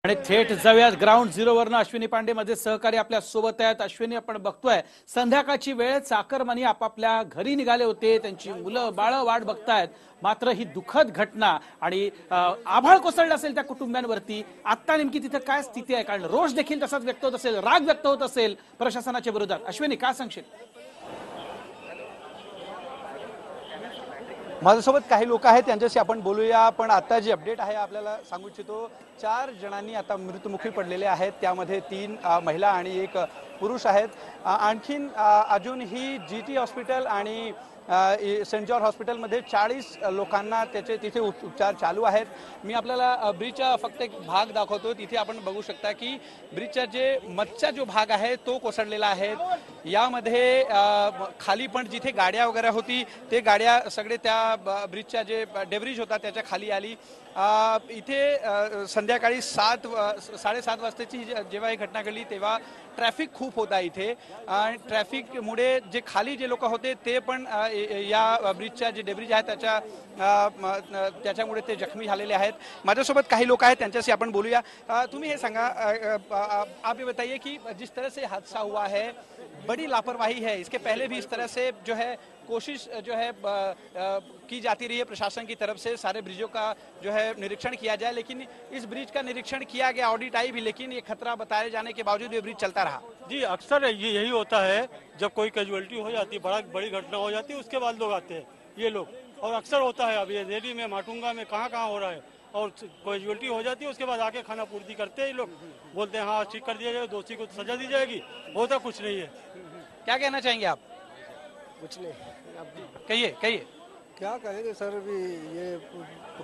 आणि थेट जाऊयात ग्राउंड झिरोवरनं अश्विनी पांडे माझे सहकारी आपल्या सोबत आहेत। अश्विनी, आपण बघतोय संध्याकाळची वेळ, चाकरमानी आपापल्या घरी निघाले होते, त्यांची मुलं बाळ वाट बघतायत, मात्र ही दुःखद घटना आणि आभाळ कोसळलं असेल त्या कुटुंबियांवरती। आता नेमकी तिथे काय स्थिती आहे? कारण रोष देखील तसाच व्यक्त होत असेल, राग व्यक्त होत असेल प्रशासनाच्या विरोधात। अश्विनी, काय सांगशील? माझ्यासोबत काही लोक आहेत, त्यांच्याशी आपण बोलूया। पण आता जी अपडेट आहे आपल्याला सांगू इच्छितो, 4 जणांनी आता मृत्युमुखी पडलेले आहेत, त्यामध्ये 3 महिला आणि 1 पुरुष आहेत। आणखीन अजून ही जीटी हॉस्पिटल आणि सेंट जॉर्ज हॉस्पिटलमध्ये 40 लोकांना तिथे उपचार चालू आहेत। मी आपल्याला ब्रिजचा फक्त एक भाग दाखवतो। तिथे आपण बघू शकता की ब्रिजचा मधचा जो भाग आहे तो कोसळलेला आहे। यामध्ये खाली पण जिथे गाड्या वगैरे होती ते गाड्या सगळे त्या ब्रिजच्या डेब्रिज होता त्याच्या खाली आली। इथे संध्याकाळी 7:30 वाजताची जेव्हा ही घटना घडली तेव्हा ट्रॅफिक खूप होता इथे, आणि ट्रॅफिकमुळे खाली जे लोक होते ते पण या ब्रिजच्या डेब्रिज आहे त्याच्यामुळे ते जखमी झालेले आहेत। माझ्यासोबत काही लोक आहेत, त्यांच्याशी आपण बोलूया। तुम्ही हे सांगा, आप ये बताइए कि जिस तरह से हादसा हुआ है, बड़ी लापरवाही है। इसके पहले भी इस तरह से कोशिश की जाती रही है प्रशासन की तरफ से, सारे ब्रिजों का निरीक्षण किया जाए, लेकिन इस ब्रिज का निरीक्षण किया गया, ऑडिट आई भी, लेकिन ये खतरा बताए जाने के बावजूद ये ब्रिज चलता रहा। जी, अक्सर यही होता है, जब कोई कैजुअलिटी हो जाती है, बड़ी घटना हो जाती है, उसके बाद लोग आते हैं ये लोग, और अक्सर होता है। अब ये रेडी में, माटुंगा में, कहाँ हो रहा है, और कैजुअलिटी हो जाती है, उसके बाद आके खाना पूर्ति करते हैं। ये लोग बोलते हैं हाँ ठीक कर दिया जाएगा, दोषी को सजा दी जाएगी, होता कुछ नहीं है। क्या कहना चाहेंगे आप? कुछ नहीं, कहिए कहिए। क्या कहेंगे सर, अभी ये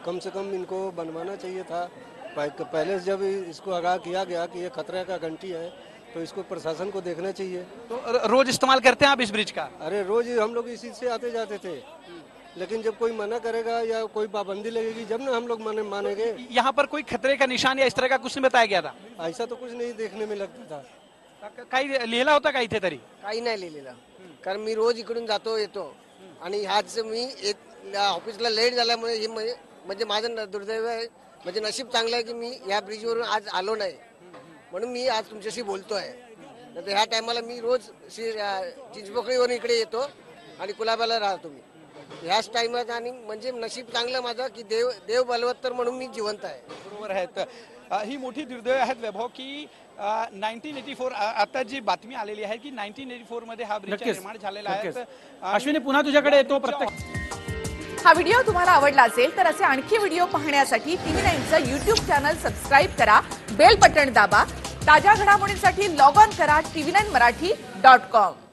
कम से कम इनको बनवाना चाहिए था पहले। जब इसको आगाह किया गया कि ये खतरे का घंटी है, तो इसको प्रशासन को देखना चाहिए। तो रोज इस्तेमाल करते हैं आप इस ब्रिज का? अरे रोज हम लोग इसी से आते जाते थे, लेकिन जब कोई मना करेगा या कोई पाबंदी लगेगी जब ना हम लोग मानेंगे। यहाँ पर कोई खतरे का निशान या इस तरह का कुछ नहीं बताया गया था? ऐसा तो कुछ नहीं देखने में लगता था। काही लिहिला होता का इथे? तरी काही नाही लिहिलेलं, कारण मी रोज इकडून जातो येतो, आणि ह्याच मी ऑफिसला लेट झाल्यामुळे हे म्हणजे माझं दुर्दैव आहे। म्हणजे नशीब चांगलं आहे की मी या ब्रिजवरून आज आलो नाही, म्हणून मी आज तुमच्याशी बोलतोय। तर ह्या टायमाला मी रोज चिंचपोकळीवरून इकडे येतो आणि कुलाब्याला राहतो मी ह्याच टायमात, आणि म्हणजे नशीब चांगलं माझं की देव बलवत्तर म्हणून मी जिवंत आहे। बरोबर आहे। ही मोठी दुर्दैव आहेत वैभव की 1984 आता जी बातमी आलेली आहे की 1984 मध्ये हा ब्रिज निर्माण झालेला आहे। अश्विनी, पुन्हा तुझ्याकडे येतो। प्रत्येक हा व्हिडिओ तुम्हाला आवडला असेल तर असे आणखी व्हिडिओ पाहण्यासाठी TV9चं YouTube चॅनल सबस्क्राइब करा, बेल बटन दाबा। ताज्या घडामोडींसाठी लॉग ऑन करा tv9marathi.com।